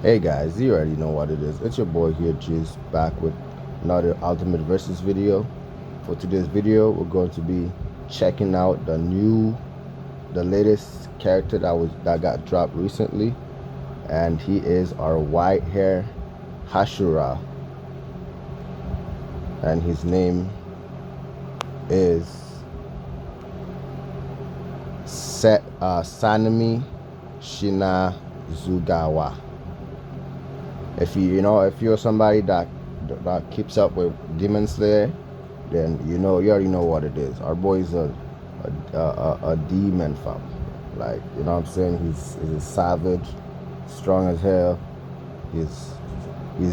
Hey guys, you already know what it is. It's your boy here, Jiz, back with another Ultimate Versus video. For today's video, we're going to be checking out the latest character that got dropped recently, and he is our white hair Hashira, and his name is Sanemi Shinazugawa. If you're somebody that keeps up with Demon Slayer, then you already know what it is. Our boy is a demon fam. Like, you know what I'm saying? He's a savage, strong as hell. He's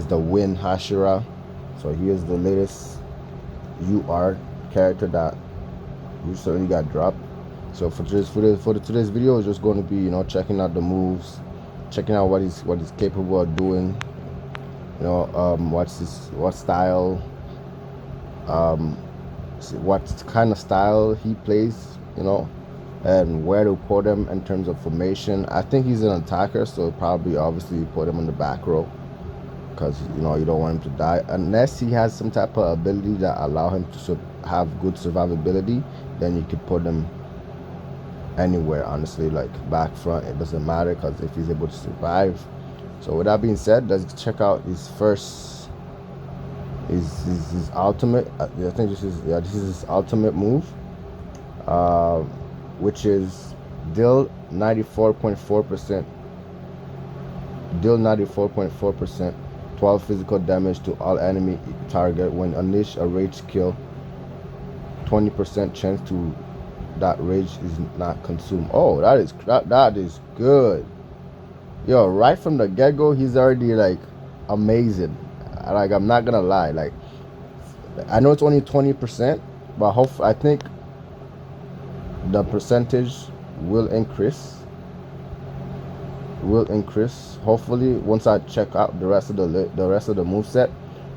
the Wind Hashira. So he is the latest UR character that recently got dropped. So for today's video is just going to be checking out the moves, checking out what he's capable of doing. What style, what kind of style he plays, and where to put him in terms of formation. I think he's an attacker, so probably obviously put him in the back row because you don't want him to die unless he has some type of ability that allow him to have good survivability. Then you could put him anywhere, honestly, like back, front, it doesn't matter, because if he's able to survive. So with that being said, let's check out his first his ultimate. I think this is his ultimate move, which is deal 94.4%, 12 physical damage to all enemy target when unleash a rage kill. 20% chance to that rage is not consumed. Oh, that is good. Yo, right from the get-go, he's already like amazing. Like, I'm not gonna lie, like, I know it's only 20%, but I think the percentage will increase hopefully once I check out the rest of the move set.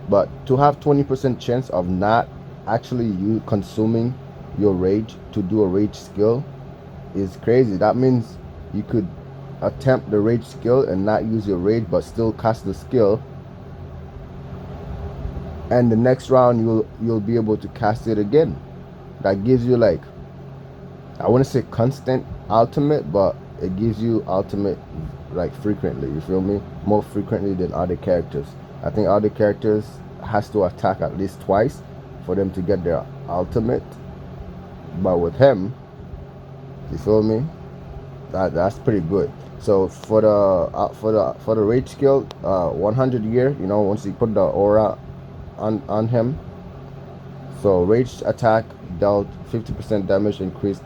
But to have 20% chance of not actually you consuming your rage to do a rage skill is crazy. That means you could attempt the rage skill and not use your rage but still cast the skill, and the next round you'll be able to cast it again. That gives you, like, I wouldn't say constant ultimate, but it gives you ultimate like frequently, you feel me? More frequently than other characters. I think other characters has to attack at least twice for them to get their ultimate, but with him, you feel me, that's pretty good. So for the rage skill, 100 year, once you put the aura on him, so rage attack dealt 50% damage increased.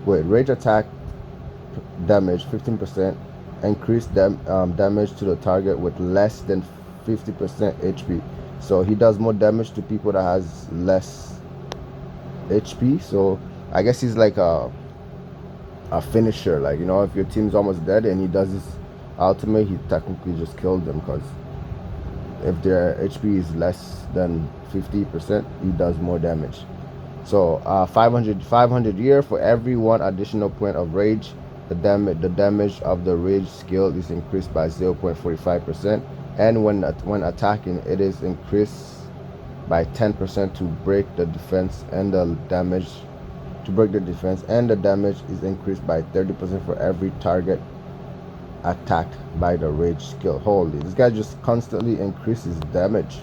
Rage attack damage 15%, increased damage to the target with less than 50% HP. So he does more damage to people that has less HP. So I guess he's like a finisher. Like, if your team's almost dead and he does his ultimate, he technically just killed them, because if their HP is less than 50%, he does more damage. So 500 year, for every one additional point of rage, the damage of the rage skill is increased by 0.45%, and when attacking, it is increased by 10% to break the defense, and the damage is increased by 30% for every target attacked by the rage skill. Holy, this guy just constantly increases damage.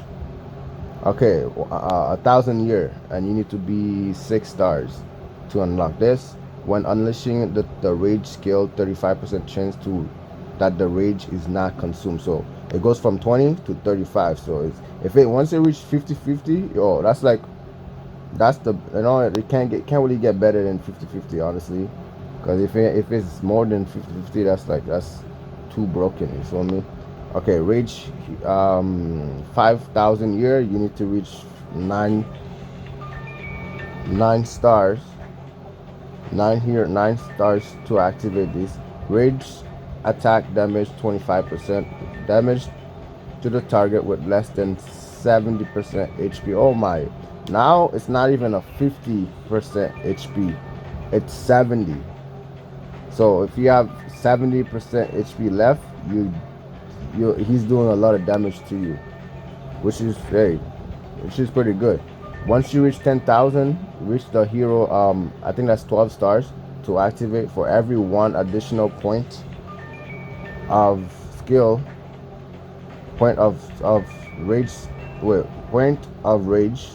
Okay, 1,000 year, and you need to be 6 stars to unlock this. When unleashing the rage skill, 35% chance to that the rage is not consumed. So it goes from 20 to 35. So once it reaches 50-50, yo, that's the it can't really get better than 50-50, honestly. Because if it's more than 50-50, that's too broken, you feel me? Okay, rage 5,000 year, you need to reach 9 stars. 9 stars to activate this. Rage attack damage 25%, damage to the target with less than 70% HP. Oh my, now it's not even a 50% HP, it's 70. So if you have 70% HP left, he's doing a lot of damage to you, which is which is pretty good. Once you reach 10,000, reach the hero. I think that's 12 stars to activate. For every one additional point of skill, point of rage, wait, point of rage,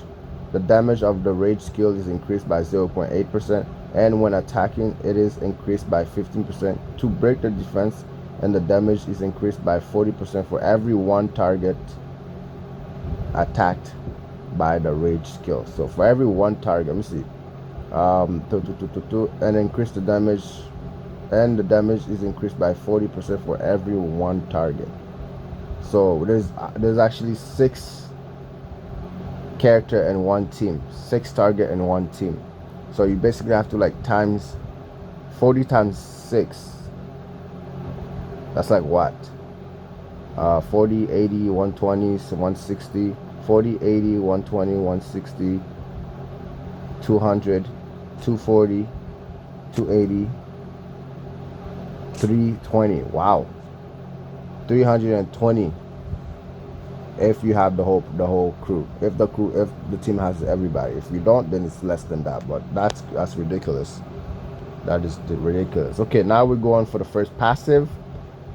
the damage of the rage skill is increased by 0.8%, and when attacking, it is increased by 15%. To break the defense, and the damage is increased by 40% for every one target attacked by the rage skill. So for every one target, let me see, and increase the damage, and the damage is increased by 40% for every one target. So there's actually 6 character in one team, 6 target in one team. So you basically have to like times 40 times 6. That's like what? 40, 80, 120, 160, 40, 80, 120, 160, 200, 240, 280, 320. Wow. 320 if you have the whole crew. If the team has everybody. If you don't, then it's less than that. But that's ridiculous. That is ridiculous. Okay, now we go on for the first passive.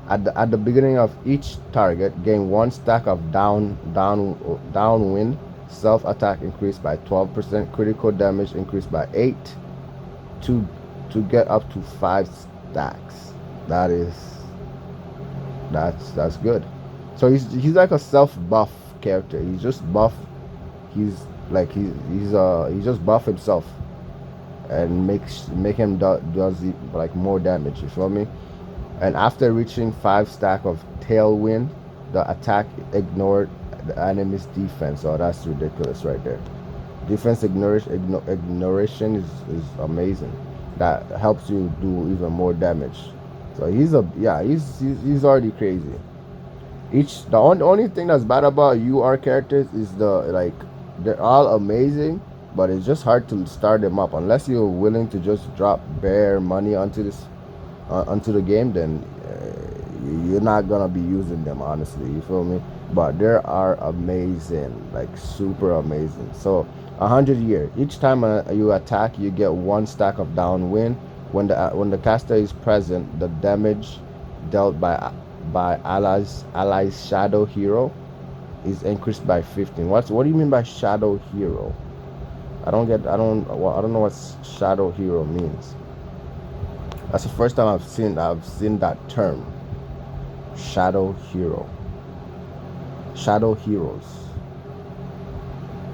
At the beginning of each target, gain 1 stack of downwind. Self attack increased by 12%. Critical damage increased by 8. To get up to 5 stacks. That's good. So he's like a self buff character. He's just buff. He's just buff himself, and make him does like more damage. You feel me? And after reaching 5 stack of tailwind, the attack ignored the enemy's defense. Oh, that's ridiculous right there. Defense ignoration is amazing. That helps you do even more damage. So he's already crazy. The only thing that's bad about UR characters is they're all amazing, but it's just hard to start them up unless you're willing to just drop bare money onto the game. Then you're not gonna be using them, honestly. You feel me? But they are amazing, like super amazing. So 100 year. Each time you attack, you get 1 stack of downwind. When the caster is present, the damage dealt by allies shadow hero is increased by 15. What do you mean by shadow hero? I don't know what shadow hero means. That's the first time I've seen that term. Shadow hero. Shadow heroes.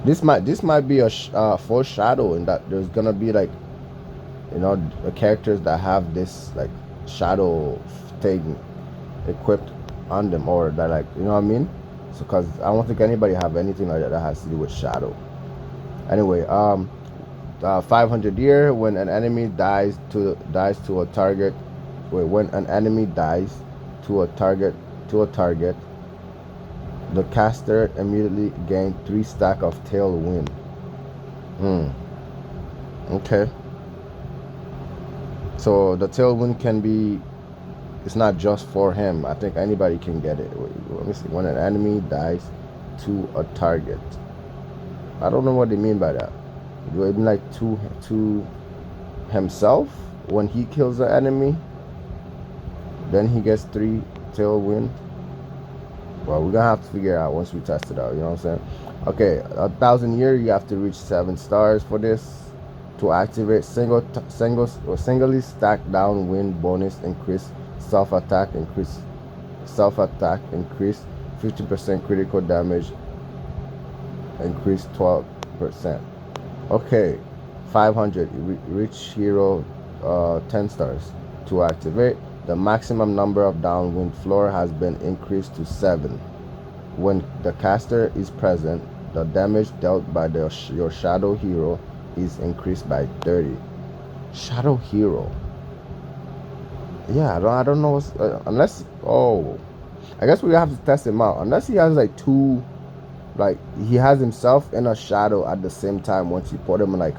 This might be a foreshadowing that there's gonna be like, the characters that have this like shadow thing equipped on them, or that, like, you know what I mean? So because I don't think anybody have anything like that has to do with shadow. Anyway, 500 year. When an enemy dies to a target, when an enemy dies to a target, the caster immediately gains 3 stack of tailwind. Okay. So the tailwind can be, it's not just for him. I think anybody can get it. Let me see. When an enemy dies to a target, I don't know what they mean by that. Do it mean like to himself? When he kills the enemy, then he gets 3 tailwind. Well, we're gonna have to figure it out once we test it out. You know what I'm saying? Okay, 1,000 year. You have to reach 7 stars for this. To activate, singly stacked downwind bonus increase. Self attack increase 15%. Critical damage increase 12%. Okay, 500. Reach hero 10 stars. To activate, the maximum number of downwind floor has been increased to 7. When the caster is present, the damage dealt by your shadow hero is increased by 30. Shadow hero. Yeah, I don't know unless, I guess we have to test him out. Unless he has like 2, like he has himself in a shadow at the same time once you put him like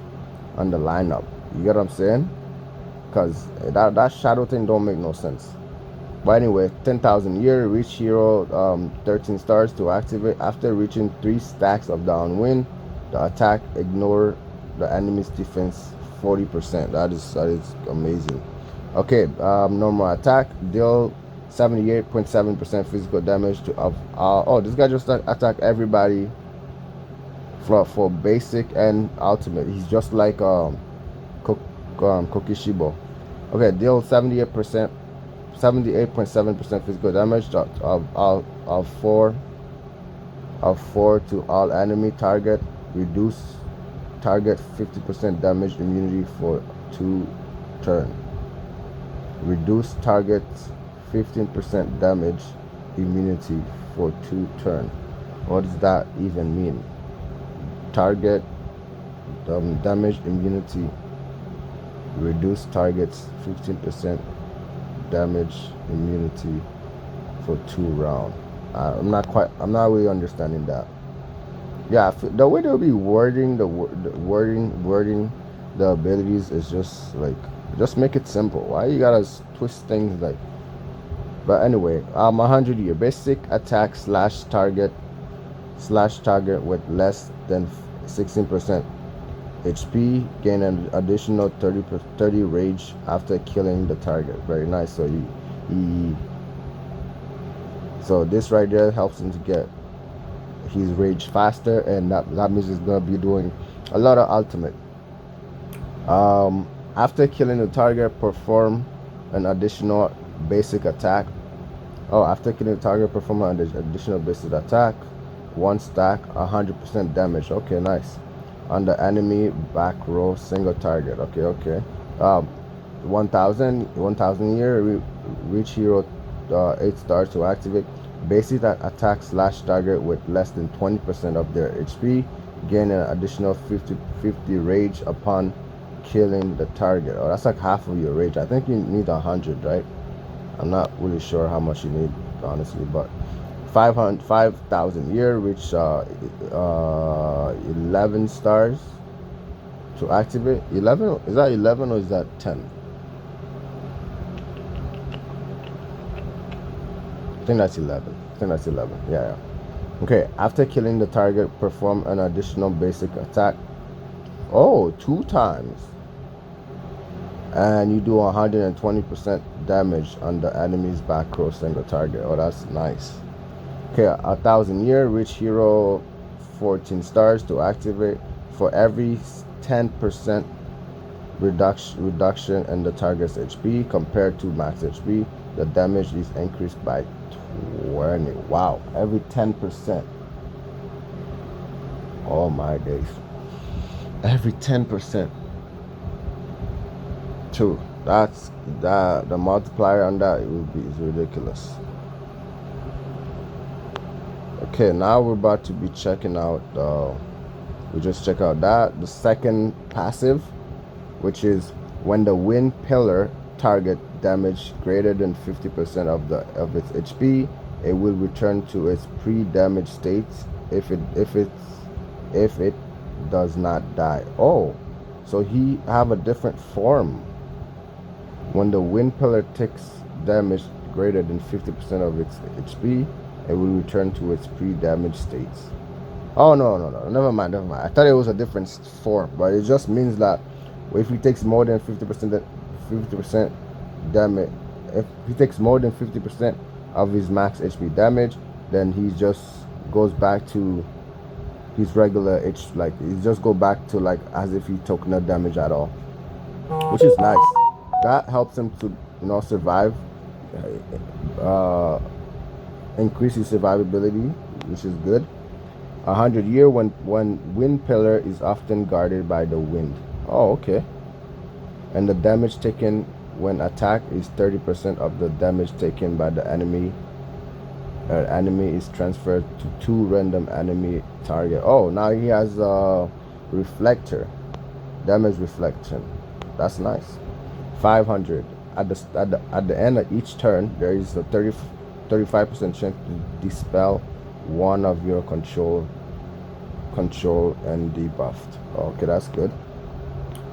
on the lineup. You get what I'm saying? Because that shadow thing don't make no sense. But anyway, 10,000 year, reach hero 13 stars to activate. After reaching 3 stacks of downwind, the attack ignore the enemy's defense 40%. That is amazing. Okay, normal attack, deal 78.7% physical damage to oh, this guy just attack everybody for basic and ultimate. He's just like Kokishibo. Okay, deal 78.7% physical damage of 4 to all enemy target. Reduce target 50% damage immunity for 2 turn. Reduce target 15% damage immunity for 2 turn. What does that even mean? Target damage immunity. Reduce targets 15% damage immunity for 2 round. I'm not really understanding that. Yeah, the way they'll be wording the abilities is just like, just make it simple. Why you gotta twist things like? But anyway, 100 year basic attack /target with less than 16% HP, gain an additional 30 rage after killing the target. Very nice. So so this right there helps him to get his rage faster, and that means he's gonna be doing a lot of ultimate. After killing the target, perform an additional basic attack. Oh, after killing the target, perform an additional basic attack. 1 stack, 100% damage. Okay, nice. On the enemy back row, single target. Okay. 1,000 year, reach hero 8 stars to activate. Basic attack /target with less than 20% of their HP, gain an additional 50 rage upon killing the target. Oh, that's like half of your rage. I think you need 100, right? I'm not really sure how much you need, honestly, but 5,000 year, reach 11 stars to activate. 11, is that 11 or is that 10? I think that's 11. Yeah. Okay, after killing the target, perform an additional basic attack. Oh, 2 times. And you do 120% damage on the enemy's back row single target. Oh, that's nice. Okay, 1,000 year, reach hero 14 stars to activate. For every 10% reduction in the target's HP compared to max HP, the damage is increased by 20. Wow, every 10%. Oh my days. Every 10%. True. That's that. The multiplier on that is ridiculous. Okay, now we're about to be checking out. We just check out that the second passive, which is when the wind pillar target damage greater than 50% of its HP, it will return to its pre-damage state if it does not die. Oh, so he have a different form. When the wind pillar takes damage greater than 50% of its HP, it will return to its pre-damage states. Oh no, never mind. I thought it was a different form, but it just means that if he takes more than 50% damage, if he takes more than 50% of his max HP damage, then he just goes back to his regular HP, like he just go back to like as if he took no damage at all, which is nice. That helps him to survive, increase his survivability, which is good. 100 year, when wind pillar is often guarded by the wind. Oh, okay. And the damage taken when attacked is 30% of the damage taken by the enemy. Enemy is transferred to 2 random enemy target. Oh, now he has a reflector, damage reflection. That's nice. 500. At the end of each turn, there is a 35% chance to dispel one of your control and debuffed. Okay, that's good.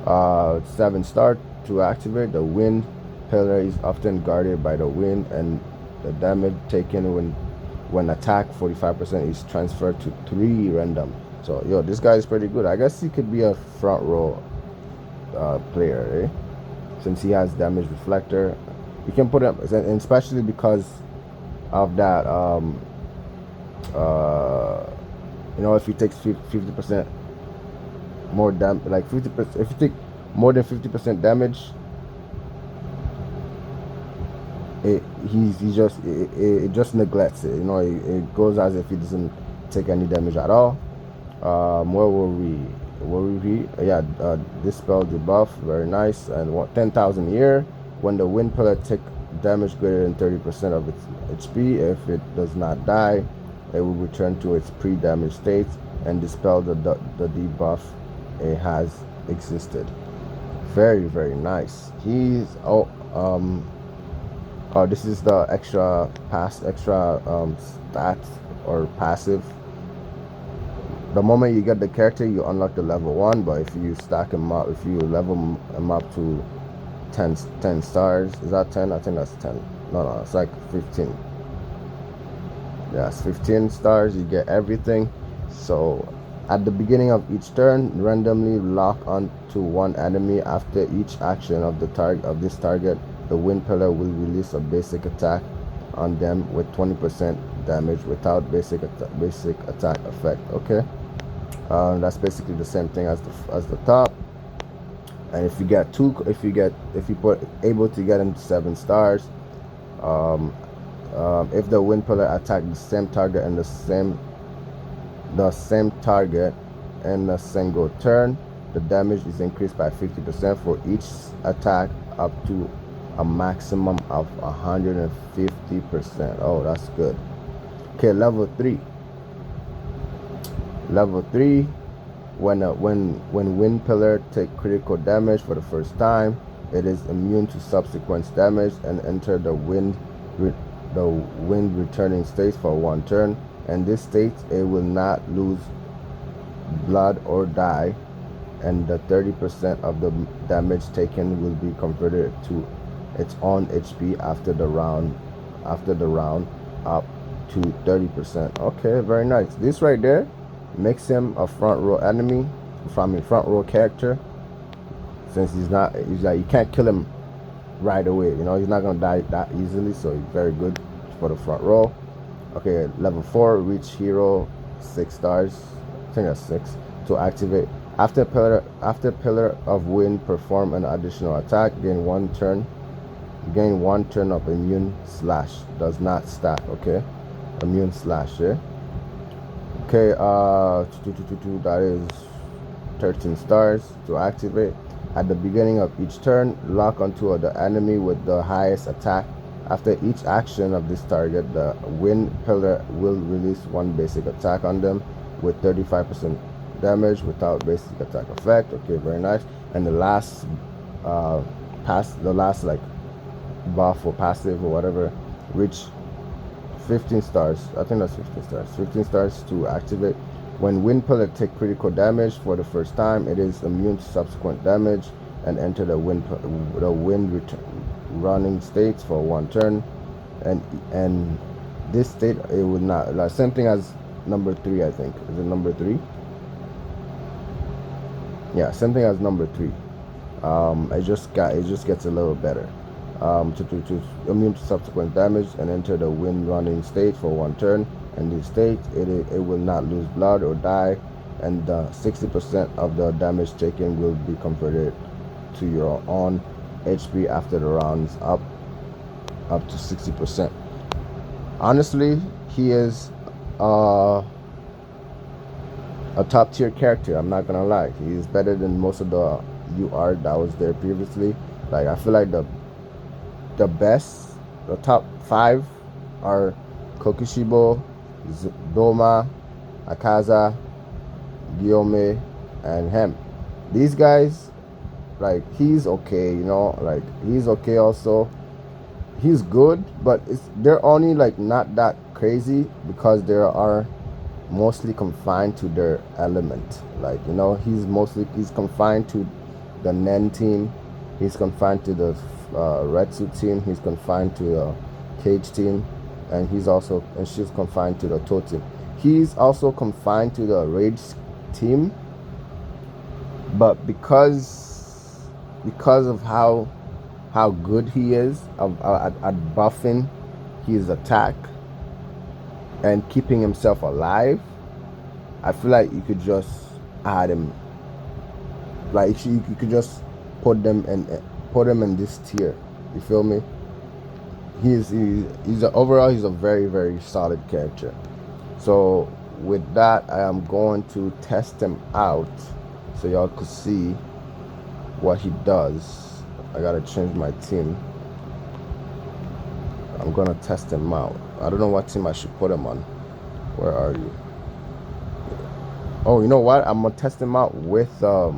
7 star to activate the wind pillar is often guarded by the wind, and the damage taken when attacked 45% is transferred to 3 random. So yo, this guy is pretty good. I guess he could be a front row player, since he has damage reflector. You can put him, and especially because of that if he takes 50% more damage, like 50%, if you take more than 50% damage, it just neglects it. It goes as if he doesn't take any damage at all. Where were we? Yeah, this spell debuff, very nice. And 10,000 a year. When the wind pillar take damage greater than 30% of its HP, if it does not die, it will return to its pre-damage state and dispel the debuff it has existed. Very, very nice. He's this is the extra stats or passive. The moment you get the character, you unlock the level 1, but if you stack him up, if you level him up to 10 stars, is that 10? I think that's 10. No, it's like 15. Yeah, it's 15 stars, you get everything. So at the beginning of each turn, randomly lock onto one enemy. After each action of this target, the wind pillar will release a basic attack on them with 20% damage without basic attack effect. Okay, that's basically the same thing as the top. And if you able to get into 7 stars, if the wind pillar attack the same target and the same target in a single turn, the damage is increased by 50% for each attack up to a maximum of 150%. Oh, that's good. Okay, level 3. When wind pillar take critical damage for the first time, it is immune to subsequent damage and enter the wind returning state for 1 turn. In this state, it will not lose blood or die, and the 30% of the damage taken will be converted to its own HP after the round up to 30%. Okay, very nice. This right there makes him a front row enemy, from a front row character, since he's like, you can't kill him right away. He's not gonna die that easily, so he's very good for the front row. Okay, level 4, reach hero 6 stars. I think that's 6 to activate. After pillar of wind perform an additional attack, gain 1 turn of immune slash. Does not stack. Okay, immune slash. Yeah. Okay, that is 13 stars to activate. At the beginning of each turn, lock onto the enemy with the highest attack. After each action of this target, the wind pillar will release 1 basic attack on them with 35% damage without basic attack effect. Okay, very nice. And the last buff or passive or whatever, reach 15 stars. I think that's 15 stars. 15 stars to activate. When wind pillar take critical damage for the first time, it is immune to subsequent damage and enter the wind running states for 1 turn. And this state, it would not, like, same thing as number 3. I think, is it number 3? Yeah, same thing as number 3. It just gets a little better. To immune to subsequent damage and enter the wind running state for 1 turn. In this state, it will not lose blood or die, and 60% of the damage taken will be converted to your own HP after the rounds up to 60%. Honestly, he is a top tier character. I'm not gonna lie, he is better than most of the UR that was there previously. Like, I feel like the top 5 are Kokushibo, Doma, Akaza, Guillaume, and him. These guys, like, he's okay, like, he's okay also. He's good, but they're only, like, not that crazy because they are mostly confined to their element. Like, he's confined to the Nen team. He's confined to the red suit team. He's confined to the cage team, and she's confined to the toe team. He's also confined to the rage team, but because of how good he is at buffing his attack and keeping himself alive, I feel like you could just add him. Like you could just put them in this tier. You feel me? He's a very, very solid character. So with that, I am going to test him out so y'all could see what he does. I gotta change my team. I'm gonna test him out. I don't know what team I should put him on. Where are you? Oh, you know what? I'm gonna test him out with the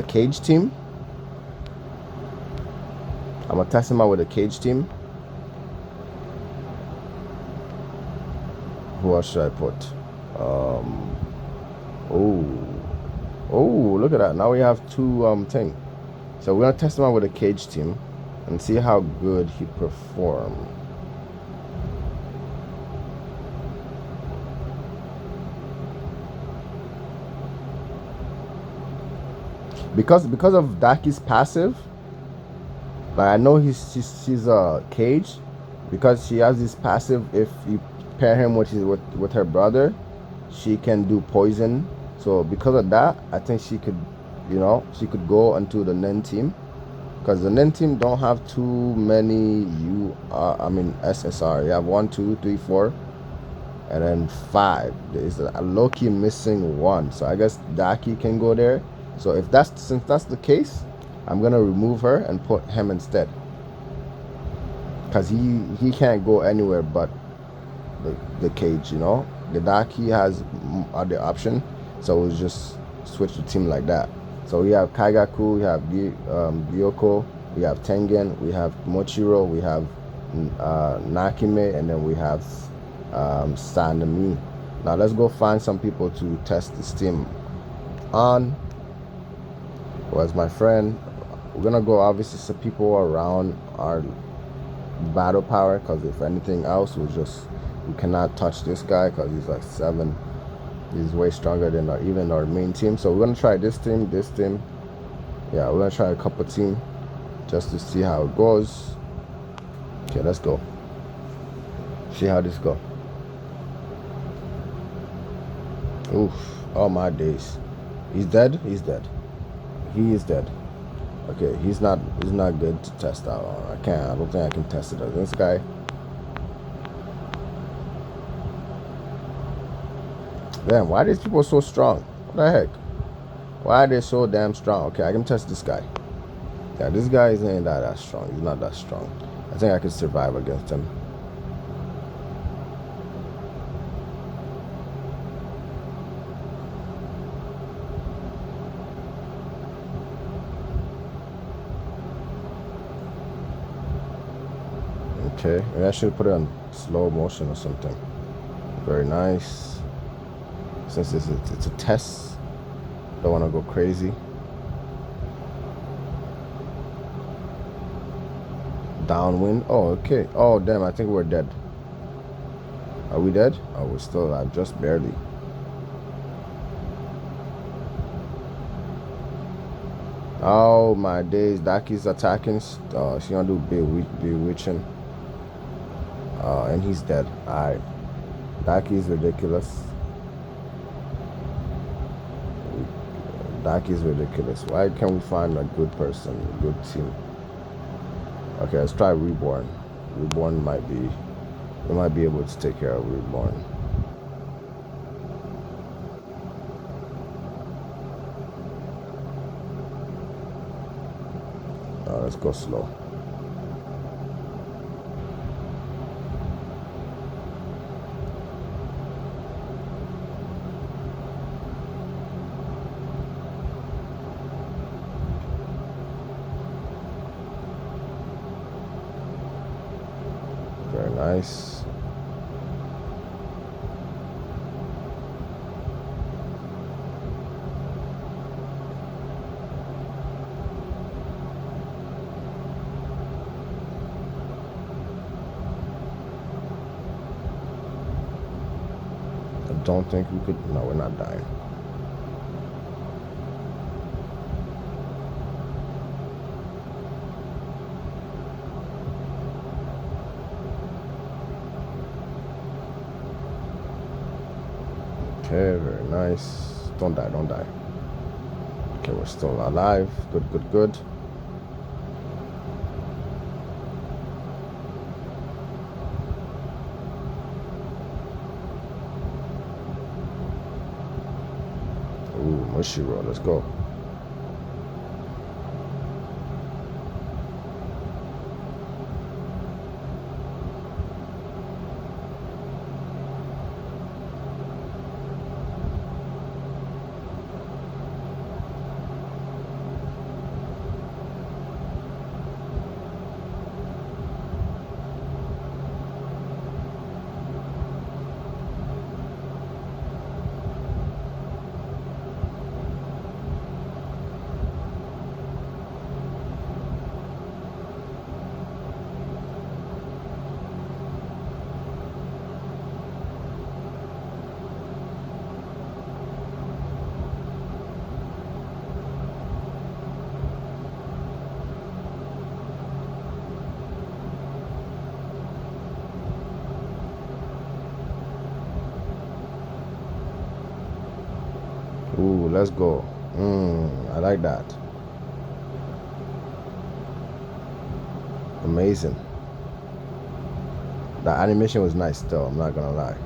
cage team. I'm gonna test him out with the cage team. Who else should I put? Oh, look at that. Now we have two thing. So we're gonna test him out with the cage team and see how good he perform. Because of Daki's passive, like I know she's a cage, because she has this passive. If you pair him with her brother, she can do poison. So because of that, I think she could go into the Nen team, because the Nen team don't have too many SSR. You have 1, 2, 3, 4, and then 5. There's a low-key missing 1. So I guess Daki can go there. So since that's the case, I'm gonna remove her and put him instead, because he can't go anywhere but the cage. The Daki has other option, so we'll just switch the team like that. So we have Kaigaku, we have Ryoko, we have Tengen, we have Mochiro, we have Nakime, and then we have Sanemi. Now let's go find some people to test this team on. Was my friend. We're gonna go obviously some people around our battle power, because if anything else, we cannot touch this guy because he's like 7. He's way stronger than even our main team. So we're gonna try this team. Yeah, we're gonna try a couple team just to see how it goes. Okay, let's go. See how this go. Oof! Oh my days. He's dead. He is dead. Okay, he's not good to test out on. I don't think I can test it on this guy. Damn, why are these people so strong? What the heck? Why are they so damn strong? Okay, I can test this guy. Yeah, this guy ain't that strong. He's not that strong. I think I can survive against him. Okay, maybe I should put it on slow motion or something. Very nice. Since it's a test, don't want to go crazy. Downwind. Oh, okay. Oh, damn, I think we're dead. Are we dead? Oh, we're still alive, just barely. Oh, my days. Daki's attacking. She's gonna do bewitching. And he's dead. Alright. Daki's ridiculous. Daki's ridiculous. Why can't we find a good person, a good team? Okay, let's try Reborn. Reborn we might be able to take care of Reborn. Let's go slow. Very nice. don't think we could. No, we're not dying. Okay, very nice. Don't die, don't die. Okay, we're still alive. Good, good, good. Ooh, Mushiro, let's go. Ooh, let's go. I like that. Amazing. The animation was nice though, I'm not gonna lie.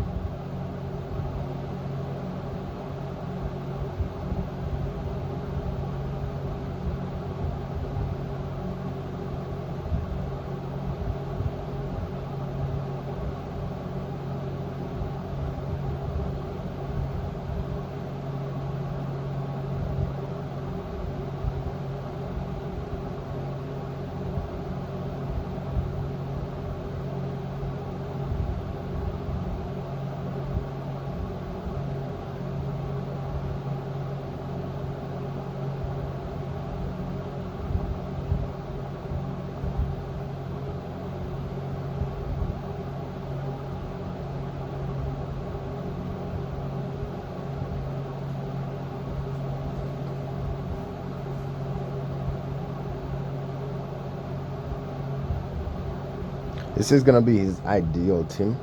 This is gonna be his ideal team.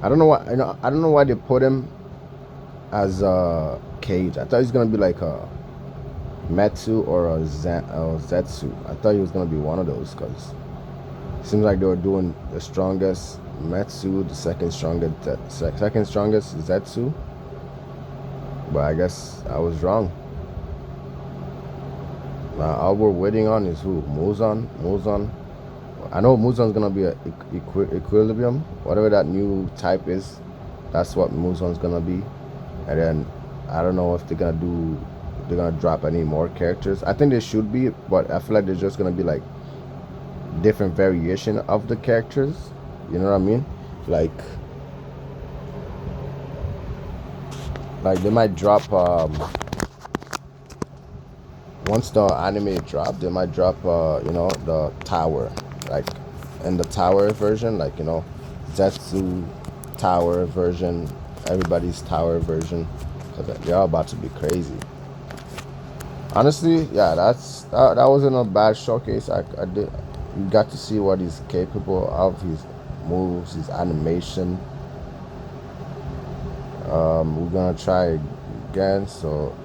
I don't know why. I don't know why they put him as a Cage. I thought he was gonna be like a Metsu or a Zetsu. I thought he was gonna be one of those because it seems like they were doing the strongest Metsu, the second strongest Zetsu. But I guess I was wrong. Now all we're waiting on is who? Muzan. I know Muzan's gonna be a equilibrium, whatever that new type is. That's what Muzan's gonna be. And then I don't know if they're gonna drop any more characters. I think they should be, but I feel like there's just gonna be like different variation of the characters. You know what I mean? Like they might drop once the anime drop, they might drop the tower, like in the tower version, like Zetsu tower version, everybody's tower version, because they're all about to be crazy. Honestly, yeah, that wasn't a bad showcase. You got to see what he's capable of, his moves, his animation. We're gonna try again, so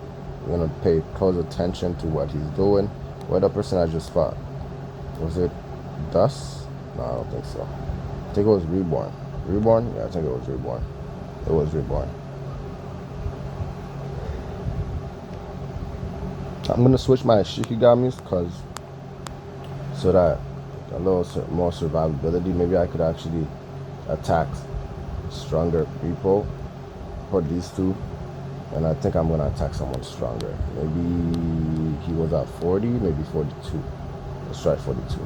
we're gonna pay close attention to what he's doing. What the person I just fought? Was it Dust? No, I don't think so. I think it was Reborn. Reborn? Yeah, I think it was Reborn. It was Reborn. I'm gonna switch my Shikigamis so that a little more survivability. Maybe I could actually attack stronger people for these two. And I think I'm gonna attack someone stronger. Maybe he was at 40, maybe 42. Let's try 42.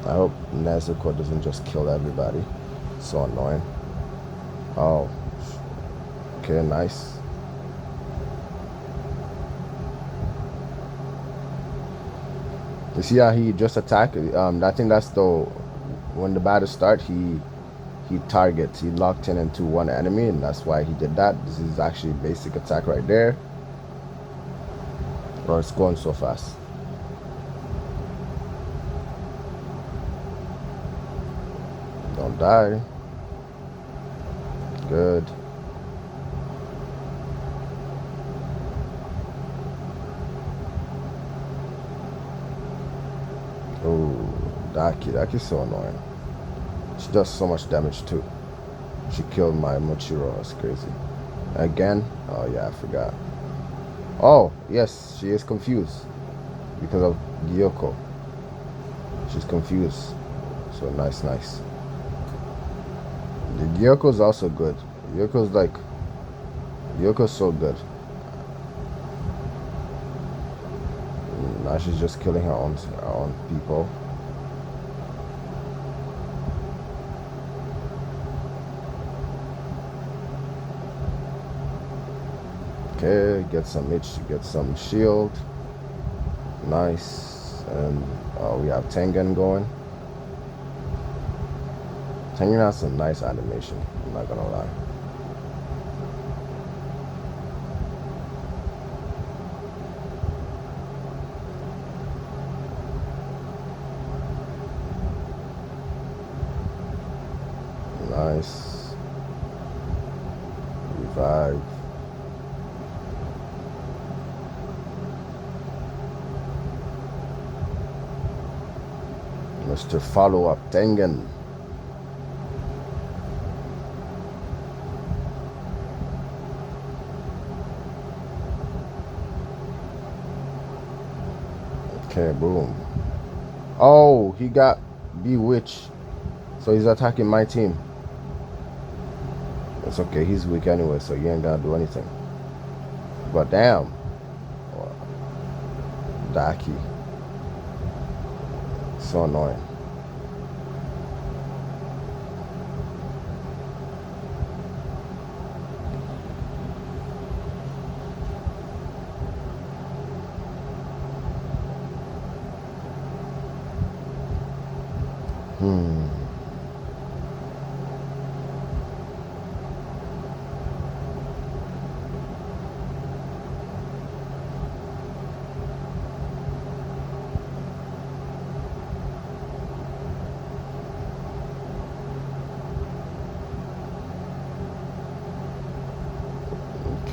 I hope Nezuko doesn't just kill everybody. So annoying. Oh. Okay, nice. You see how he just attacked? I think that's when the battle start, he he locked in into one enemy, and that's why he did that. This is actually basic attack right there. Bro, it's going so fast. Don't die. Good. Oh, Daki's so annoying. She does so much damage too. She killed my Mochiro. That's crazy. Again? Oh yeah, I forgot. Oh, yes, she is confused because of Gyoko. She's confused. So nice. The Gyoko's also good. Gyoko's so good. Now she's just killing her own people. Okay, get some get some shield. Nice. And we have Tengen going. Tengen has some nice animation, I'm not gonna lie. Nice. Revive. Mr. Follow-up Tengen. Okay, boom. Oh, he got bewitched. So he's attacking my team. It's okay, he's weak anyway, so you ain't gotta do anything. But damn. Daki. So annoying.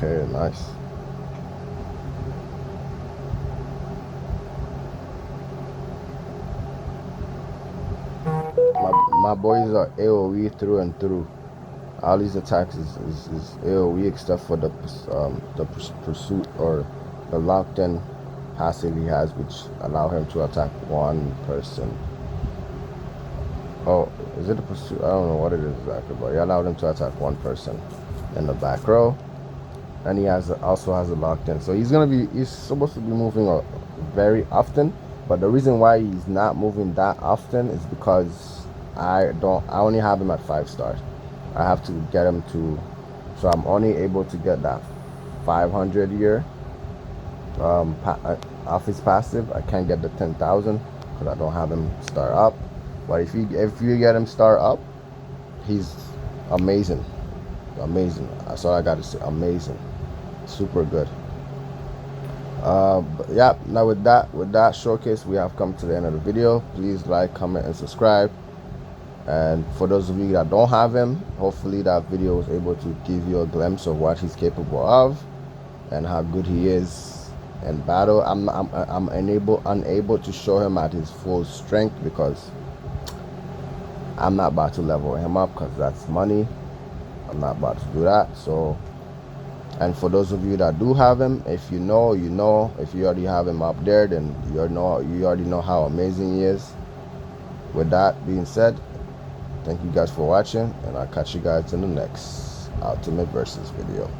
Okay, nice. My boys are AoE through and through. All these attacks is AoE except for the pursuit or the locked-in passive he has, which allow him to attack one person. Oh, is it a pursuit? I don't know what it is exactly, but he allowed him to attack one person in the back row. And he also has a locked-in, so he's supposed to be moving very often. But the reason why he's not moving that often is because I only have him at 5 stars. I have to get him to, so I'm only able to get that 500 year off his passive. I can't get the 10,000 because I don't have him star up. But if you get him star up, he's amazing. That's all I gotta say. Amazing. Super good. But yeah, now with that showcase, we have come to the end of the video. Please like, comment, and subscribe. And for those of you that don't have him, hopefully that video was able to give you a glimpse of what he's capable of and how good he is in battle. I'm unable to show him at his full strength because I'm not about to level him up because that's money. I'm not about to do that. So, and for those of you that do have him, if you know, you know. If you already have him up there, then you already know how amazing he is. With that being said, thank you guys for watching, and I'll catch you guys in the next Ultimate Versus video.